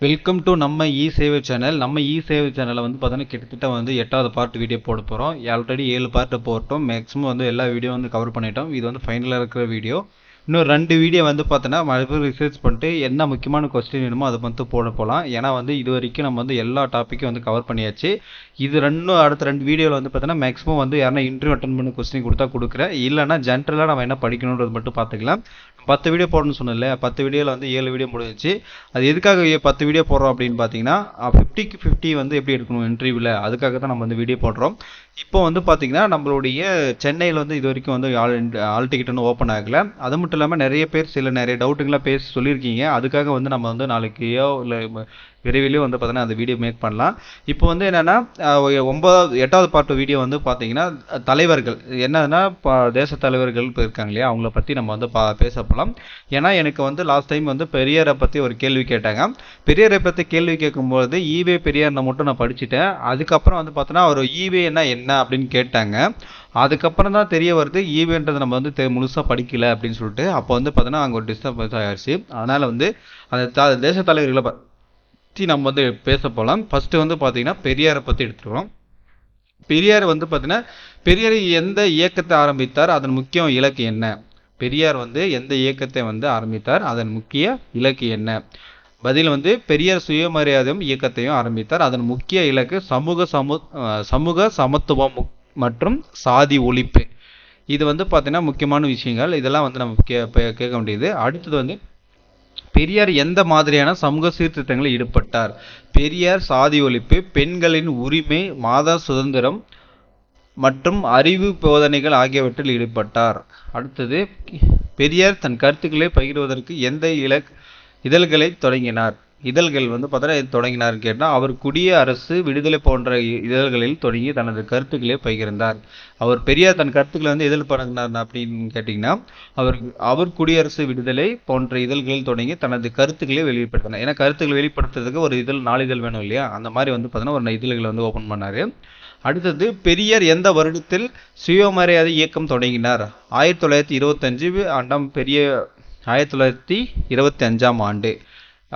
Welcome to நம்ம சேவை channel. நம்ம சேவை சேனலில் வந்து பார்த்தீங்கன்னா கிட்டத்தட்ட வந்து 8வது பார்ட் வீடியோ போட போகிறோம். ஆல்ரெடி 7 பார்ட்டு போட்டோம். மேக்ஸிமம் வந்து எல்லா வீடியோ வந்து கவர் பண்ணிட்டோம். இது வந்து ஃபைனலாக இருக்கிற வீடியோ. இன்னும் 2 வீடியோ வந்து பார்த்தோன்னா மறுபடியும் ரிசர்ச் பண்ணிட்டு என்ன முக்கியமான கொஸ்டின் வேணுமோ அதை வந்து போகலாம். ஏன்னா வந்து இது வரைக்கும் நம்ம வந்து எல்லா டாப்பிக்கும் வந்து கவர் பண்ணியாச்சு. இது அடுத்த 2 வீடியோவில் வந்து பார்த்தோன்னா மேக்ஸிமம் வந்து யாரா இன்டர்வியூ அட்டன் பண்ண கொஸ்டின் கொடுத்தா கொடுக்குறேன். இல்லைனா ஜென்ரலாக நம்ம என்ன படிக்கணுன்றது மட்டும் பார்த்துக்கலாம். 10 வீடியோ போடணும்னு சொன்னல, 10 வீடியோவில் வந்து 7 வீடியோ முடிஞ்சிச்சு. அது எதுக்காக 10 வீடியோ போடுறோம் அப்படின்னு பார்த்தீங்கன்னா 50க்கு 50 வந்து எப்படி எடுக்கணும் இன்டர்வியூவில், அதுக்காக தான் நம்ம வந்து வீடியோ போடுறோம். இப்போ வந்து பார்த்தீங்கன்னா நம்மளுடைய சென்னையில் வந்து இது வரைக்கும் வந்து ஆல் டிக்கெட் வந்து ஓப்பன் ஆகலை. அது மட்டும் இல்லாமல் நிறைய டவுட்டுங்களாம் பேச சொல்லியிருக்கீங்க. அதுக்காக வந்து நம்ம வந்து நாளைக்கையோ இல்லை விரைவிலையும் வந்து பார்த்தீங்கன்னா அந்த வீடியோ மேக் பண்ணலாம். இப்போ வந்து என்னென்னா 8வது பார்ட் வீடியோ வந்து பார்த்தீங்கன்னா தலைவர்கள் என்னதுன்னா தேச தலைவர்கள் இருக்காங்க இல்லையா, அவங்கள பற்றி நம்ம வந்து பேச போகலாம். ஏன்னா எனக்கு வந்து லாஸ்ட் டைம் வந்து பெரியாரை பற்றி ஒரு கேள்வி கேட்டாங்க. பெரியாரை பற்றி கேள்வி கேட்கும்போது ஈவே பெரியார்னை மட்டும் நான் படிச்சுட்டேன். அதுக்கப்புறம் வந்து பார்த்தோன்னா அவர் ஈவேன்னா என்ன அப்படின்னு கேட்டாங்க. அதுக்கப்புறம் தான் தெரிய வருது ஈவேன்றது நம்ம வந்து முழுசாக படிக்கல அப்படின்னு சொல்லிட்டு. அப்போ வந்து பார்த்தோன்னா அங்கே ஒரு டிஸ்டர்பன்ஸ் ஆகிடுச்சு. அதனால் வந்து அந்த தேச தலைவர்களை பற்றி நம்ம வந்து பேச போகலாம். ஃபர்ஸ்ட் வந்து பார்த்தீங்கன்னா பெரியாரை பற்றி எடுத்துக்கிறோம். பெரியார் வந்து பார்த்தீங்கன்னா பெரியார் எந்த இயக்கத்தை ஆரம்பித்தார், அதன் முக்கிய இலக்கு என்ன? பெரியார் வந்து எந்த இயக்கத்தை வந்து ஆரம்பித்தார், அதன் முக்கிய இலக்கு என்ன? பதில் வந்து பெரியார் சுயமரியாதையும் இயக்கத்தையும் ஆரம்பித்தார். அதன் முக்கிய இலக்கு சமூக சமத்துவம் மற்றும் சாதி ஒழிப்பு. இது வந்து பார்த்தீங்கன்னா முக்கியமான விஷயங்கள். இதெல்லாம் வந்து நம்ம கேட்க வேண்டியது. அடுத்தது வந்து பெரியார் எந்த மாதிரியான சமூக சீர்திருத்தங்களில் ஈடுபட்டார்? பெரியார் சாதி ஒழிப்பு, பெண்களின் உரிமை, மாத சுதந்திரம் மற்றும் அறிவு போதனைகள் ஆகியவற்றில் ஈடுபட்டார். அடுத்தது பெரியார் தன் கருத்துக்களை பகிர்வதற்கு எந்த இதழ்களை தொடங்கினார்? இதழ்கள் வந்து பார்த்தா தொடங்கினார்னு கேட்டால் அவர் குடிய அரசு விடுதலை போன்ற இதழ்களில் தொடங்கி தனது கருத்துக்களை பகிர்ந்தார். அவர் பெரியார் தன் கருத்துக்களை வந்து எதில் பகிர்ந்தார் அப்படின்னு கேட்டிங்கன்னா அவர் குடியரசு விடுதலை போன்ற இதழ்களில் தொடங்கி தனது கருத்துக்களை வெளிப்படுத்தினார். ஏன்னா கருத்துக்களை வெளிப்படுத்துறதுக்கு ஒரு நாளிதழ் வேணும் இல்லையா, அந்த மாதிரி வந்து பார்த்தீங்கன்னா ஒரு இதழ்களை வந்து ஓப்பன் பண்ணார். அடுத்தது பெரியார் எந்த வருடத்தில் சுயமரியாதை இயக்கம் தொடங்கினார்? 1925 ஆண்டு.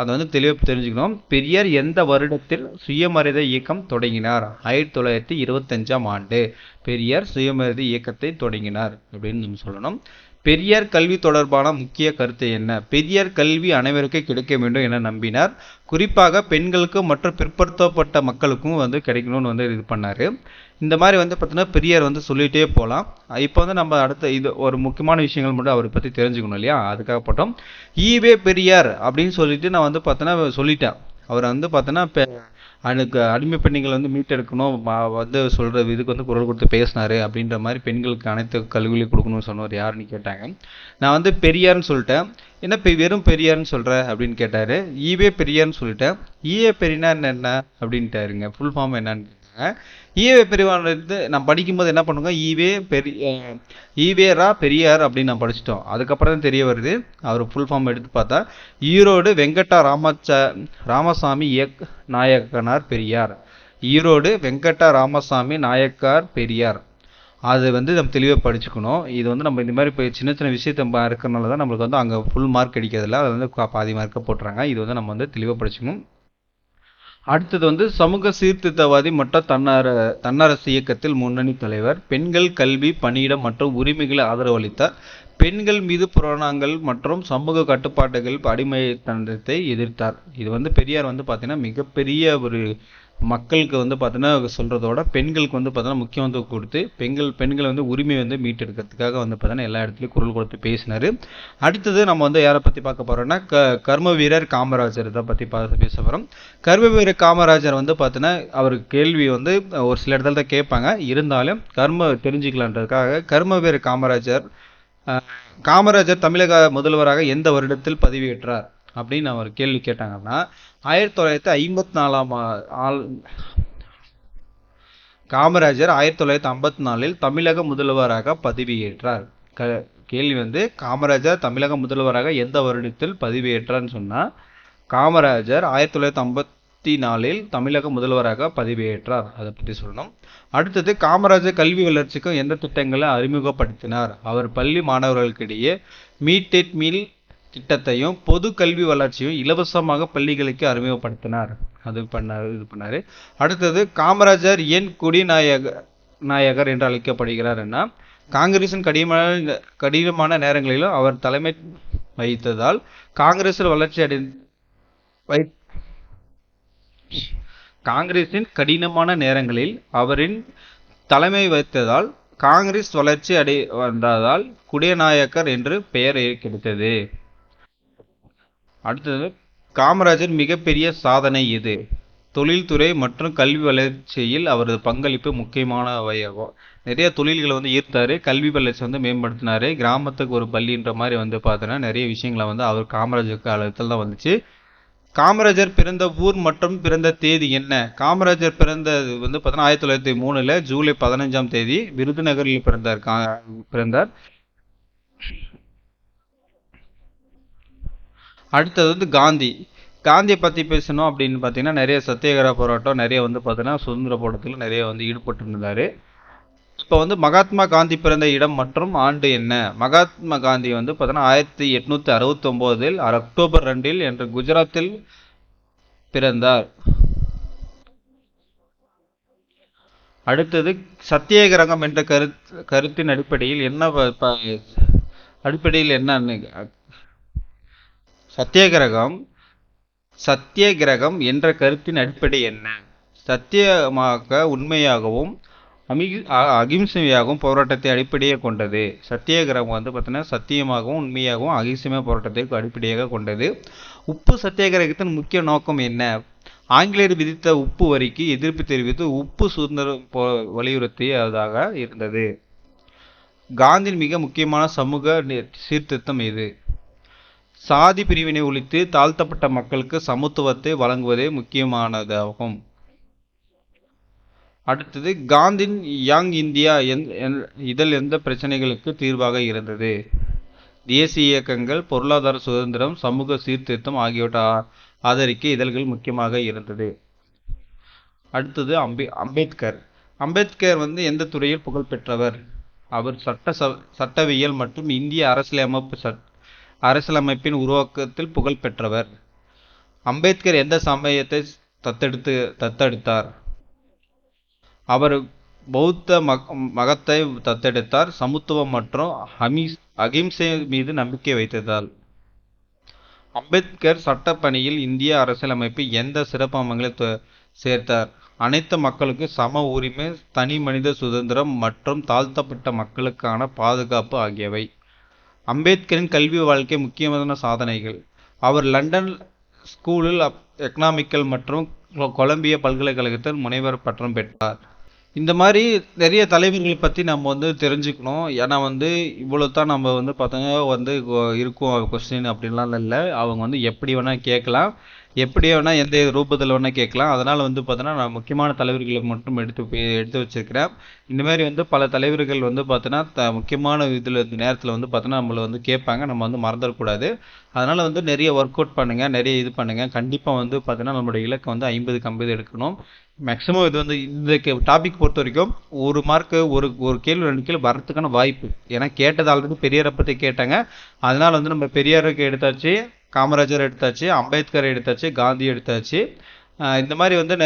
அதை வந்து தெளிவாக தெரிஞ்சுக்கணும். பெரியார் எந்த வருடத்தில் சுயமரியாதை இயக்கம் தொடங்கினார்? 1925 ஆண்டு பெரியார் சுயமரியாதை இயக்கத்தை தொடங்கினார் அப்படின்னு நம்ம சொல்லணும். பெரியார் கல்வி தொடர்பான முக்கிய கருத்து என்ன? பெரியார் கல்வி அனைவருக்கும் கிடைக்க வேண்டும் என நம்பினார். குறிப்பாக பெண்களுக்கு மற்றும் பிற்படுத்தப்பட்ட மக்களுக்கும் வந்து கிடைக்கணும்னு வந்து இது பண்ணார். இந்த மாதிரி வந்து பார்த்தீங்கன்னா பெரியார் வந்து சொல்லிகிட்டே போகலாம். இப்போ வந்து நம்ம அடுத்த இது ஒரு முக்கியமான விஷயங்கள் மட்டும் அவரை பற்றி தெரிஞ்சுக்கணும் இல்லையா, அதுக்காக போட்டோம். ஈவே பெரியார் அப்படின்னு சொல்லிட்டு நான் வந்து பார்த்தோன்னா சொல்லிட்டேன். அவர் வந்து பார்த்தோன்னா எனக்கு அடிமை பெண்கள் வந்து மீட்டெடுக்கணும் வந்து சொல்கிற இதுக்கு வந்து குரல் கொடுத்து பேசினார். அப்படின்ற மாதிரி பெண்களுக்கு அனைத்து கல்விகளையும் கொடுக்கணும்னு சொன்னவர் யாருன்னு கேட்டாங்க. நான் வந்து பெரியார்னு சொல்லிட்டேன். என்ன வெறும் பெரியார்னு சொல்கிற அப்படின்னு கேட்டார். ஈவே பெரியார்னு சொல்லிட்டேன். ஈவே பெரியார் என்ன அப்படின்ட்டாருங்க. ஃபுல் ஃபார்ம் என்னன்னு கேட்டாங்க. ஈவே பெரியார் வந்து நான் படிக்கும்போது என்ன பண்ணுங்க, ஈவேரா பெரியார் அப்படின்னு நான் படிச்சிட்டோம். அதுக்கப்புறம் தான் தெரிய வருது அவர் ஃபுல் ஃபார்ம் எடுத்து பார்த்தா ஈரோடு வெங்கட்ட ராமசாமி நாயக்கனார் பெரியார். ஈரோடு வெங்கட்ட ராமசாமி நாயக்கார் பெரியார். அது வந்து நம்ம தெளிவாக படிச்சுக்கணும். இது வந்து நம்ம இந்த மாதிரி இப்போ சின்ன சின்ன விஷயத்த இருக்கிறனால தான் நம்மளுக்கு வந்து அங்கே ஃபுல் மார்க் கிடைக்கிறதில்ல, அதை வந்து பாதி மார்க்கை போட்டுறாங்க. இது வந்து நம்ம வந்து தெளிவாக படிச்சுக்கணும். அடுத்தது வந்து சமூக சீர்திருத்தவாதி மற்றும் தன்னரசு இயக்கத்தில் முன்னணி தலைவர். பெண்கள் கல்வி, பணியிடம் மற்றும் உரிமைகளை ஆதரவளித்தார். பெண்கள் மீது புராணங்கள் மற்றும் சமூக கட்டுப்பாடுகள் அடிமைத்தனத்தை எதிர்த்தார். இது வந்து பெரியார் வந்து பார்த்தீங்கன்னா மிகப்பெரிய ஒரு மக்களுக்கு வந்து பார்த்தீங்கன்னா சொல்கிறதோட பெண்களுக்கு வந்து பார்த்தீங்கன்னா முக்கியத்துவம் கொடுத்து பெண்கள் வந்து உரிமை வந்து மீட்டெடுக்கிறதுக்காக வந்து பார்த்தீங்கன்னா எல்லா இடத்துலையும் குரல் கொடுத்து பேசினார். அடுத்தது நம்ம வந்து யாரை பற்றி பார்க்க போகிறோம்னா கர்ம வீரர் காமராஜர் தான் பற்றி பேச போகிறோம். கர்ம வீரர் காமராஜர் வந்து பார்த்தீங்கன்னா அவர் கேள்வி வந்து ஒரு சில இடத்துல தான் கேட்பாங்க. இருந்தாலும் தெரிஞ்சுக்கலான்றதுக்காக கர்ம வீரர் காமராஜர் தமிழக முதல்வராக எந்த வருடத்தில் பதவியேற்றார் அப்படின்னு அவர் கேள்வி கேட்டாங்கன்னா 1954 காமராஜர் 1954 தமிழக முதல்வராக பதவியேற்றார். கேள்வி வந்து காமராஜர் தமிழக முதல்வராக எந்த வருடத்தில் பதவியேற்றார்னு சொன்னா காமராஜர் 1954 தமிழக முதல்வராக பதவியேற்றார். அதை பற்றி சொல்லணும். அடுத்தது காமராஜர் கல்வி வளர்ச்சிக்கும் எந்த திட்டங்களை அறிமுகப்படுத்தினார்? அவர் பள்ளி மாணவர்களுக்கிடையே மீட் திட்டத்தையும் பொது கல்வி வளர்ச்சியும் இலவசமாக பள்ளிகளுக்கு அறிமுகப்படுத்தினார். இது பண்ணாரு. அடுத்தது காமராஜர் ஏன் நாயகர் என்று அழைக்கப்படுகிறார்னா, காங்கிரசின் கடினமான நேரங்களிலும் அவர் தலைமை வகித்ததால் காங்கிரஸில் காங்கிரசின் கடினமான நேரங்களில் அவரின் தலைமை வைத்ததால் காங்கிரஸ் வளர்ச்சி வந்ததால் குடிநாயக்கர் என்று பெயர் கிடைத்தது. அடுத்தது காமராஜர் மிகப்பெரிய சாதனை இது. தொழில்துறை மற்றும் கல்வி வளர்ச்சியில் அவரது பங்களிப்பு முக்கியமானவையாகும். நிறைய தொழில்களை ஈர்த்தாரு, கல்வி வளர்ச்சி மேம்படுத்தினாரு. கிராமத்துக்கு ஒரு பள்ளின்ற மாதிரி பார்த்தோன்னா நிறைய விஷயங்களை அவர் காமராஜருக்கு காலத்தில் தான் வந்துச்சு. காமராஜர் பிறந்த ஊர் மற்றும் பிறந்த தேதி என்ன? காமராஜர் பிறந்தது பார்த்தோன்னா 1903 ஜூலை 15ஆம் தேதி விருதுநகரில் பிறந்தார். அடுத்தது காந்தியை பற்றி பேசணும் அப்படின்னு பார்த்தீங்கன்னா நிறைய சத்தியாகிரக போராட்டம், நிறைய பார்த்தீங்கன்னா சுதந்திர போராட்டத்தில் நிறைய ஈடுபட்டு இருந்தார். இப்போ மகாத்மா காந்தி பிறந்த இடம் மற்றும் ஆண்டு என்ன? மகாத்மா காந்தி பார்த்தீங்கன்னா 1869 அக்டோபர் 2 என்ற குஜராத்தில் பிறந்தார். அடுத்தது சத்தியாகிரகம் என்ற கருத்தின் அடிப்படையில் என்ன சத்தியாகிரகம் என்ற கருத்தின் அடிப்படை என்ன? சத்தியமாக உண்மையாகவும் அகிம்சையாகவும் போராட்டத்தை அடிப்படையாக கொண்டது. சத்தியாகிரகம் பார்த்தீங்கன்னா சத்தியமாகவும் உண்மையாகவும் அகிம்சையாக போராட்டத்தை அடிப்படையாக கொண்டது. உப்பு சத்தியாகிரகத்தின் முக்கிய நோக்கம் என்ன? ஆங்கிலேயர் விதித்த உப்பு வரிக்கு எதிர்ப்பு தெரிவித்து உப்பு சுதந்திரம் வலியுறுத்தியதாக இருந்தது. காந்தியின் மிக முக்கியமான சமூக சீர்திருத்தம் எது? சாதி பிரிவினை ஒழித்து தாழ்த்தப்பட்ட மக்களுக்கு சமத்துவத்தை வழங்குவதே முக்கியமானதாகும். அடுத்தது காந்தியின் யங் இந்தியா இதழ் எந்த பிரச்சனைகளுக்கு தீர்வாக இருந்தது? தேசிய இயக்கங்கள், பொருளாதார சுதந்திரம், சமூக சீர்திருத்தம் ஆகியவற்றை ஆதரிக்க இதழ்கள் முக்கியமாக இருந்தது. அடுத்தது அம்பேத்கர் எந்த துறையில் புகழ் பெற்றவர்? அவர் சட்டவியல் மற்றும் இந்திய அரசியலமைப்பின் உருவாக்கத்தில் புகழ் பெற்றவர். அம்பேத்கர் எந்த சமயத்தை தத்தெடுத்தார்? அவர் பௌத்த மதத்தை தத்தெடுத்தார், சமத்துவம் மற்றும் அகிம்சை மீது நம்பிக்கை வைத்ததால். அம்பேத்கர் சட்டப்பணியில் இந்திய அரசியலமைப்பு எந்த சிறப்பம்சங்களை சேர்த்தார்? அனைத்து மக்களுக்கு சம உரிமை, தனி மனித சுதந்திரம் மற்றும் தாழ்த்தப்பட்ட மக்களுக்கான பாதுகாப்பு ஆகியவை. அம்பேத்கரின் கல்வி வாழ்க்கை முக்கியமான சாதனைகள். அவர் லண்டன் ஸ்கூலில் எக்கனாமிக்கல் மற்றும் கொலம்பியா பல்கலைக்கழகத்தில் முனைவர் பட்டம் பெற்றார். இந்த மாதிரி நிறைய தலைவர்களை பற்றி நம்ம தெரிஞ்சுக்கணும். ஏன்னா இவ்வளோ தான் நம்ம பார்த்தோன்னா இருக்கும் கொஸ்டின் அப்படின்லாம் இல்லை. அவங்க எப்படி வேணால் கேட்கலாம், எப்படி வேணால் எந்த ரூபத்தில் வேணால் கேட்கலாம். அதனால் பார்த்தோன்னா நான் முக்கியமான தலைவர்களை மட்டும் எடுத்து வச்சிருக்கிறேன். இந்த மாதிரி பல தலைவர்கள் பார்த்தோன்னா முக்கியமான நேரத்தில் பார்த்தோன்னா நம்மளை கேட்பாங்க, நம்ம மறந்துடக்கூடாது. அதனால் நிறைய ஒர்க் அவுட் பண்ணுங்கள், நிறைய இது பண்ணுங்கள். கண்டிப்பாக பார்த்தோன்னா நம்மளுடைய இலக்கை 50க்கு 50 எடுக்கணும். மேக்ஸிமம் இது இந்த டாபிக் பொறுத்த வரைக்கும் ஒரு மார்க்கு ஒரு கேள்வி 2 கேள்வி வரத்துக்கான வாய்ப்பு. ஏன்னா கேட்டது ஆல்ரெடி பெரியாரை பற்றி கேட்டாங்க. அதனால் நம்ம பெரியாருக்கு எடுத்தாச்சு, காமராஜர் எடுத்தாச்சு, அம்பேத்கர் எடுத்தாச்சு, காந்தி எடுத்தாச்சு. இந்த மாதிரி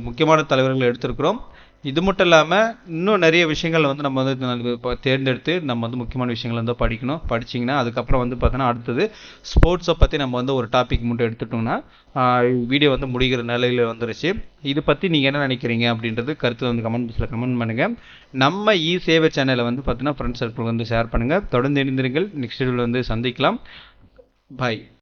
முக்கியமான தலைவர்கள் எடுத்திருக்கிறோம். இது மட்டும் இல்லாமல் இன்னும் நிறைய விஷயங்கள் நம்ம தேர்ந்தெடுத்து நம்ம முக்கியமான விஷயங்கள் படிக்கணும். படிச்சிங்கன்னா அதுக்கப்புறம் பார்த்தோன்னா அடுத்தது ஸ்போர்ட்ஸை பற்றி நம்ம ஒரு டாபிக் மட்டும் எடுத்துட்டோம்னா வீடியோ முடிகிற நிலையில் வந்துருச்சு. இது பற்றி நீங்கள் என்ன நினைக்கிறீங்க அப்படின்றது கருத்து கமெண்ட் பாக்ஸில் கமெண்ட் பண்ணுங்கள். நம்ம சேவை சேனலை பார்த்தீங்கன்னா ஃப்ரெண்ட்ஸ் சர்க்கிள் ஷேர் பண்ணுங்கள். தொடர்ந்து இணைந்திருங்கள். நெக்ஸ்ட் வீடியோவில் சந்திக்கலாம். பாய்.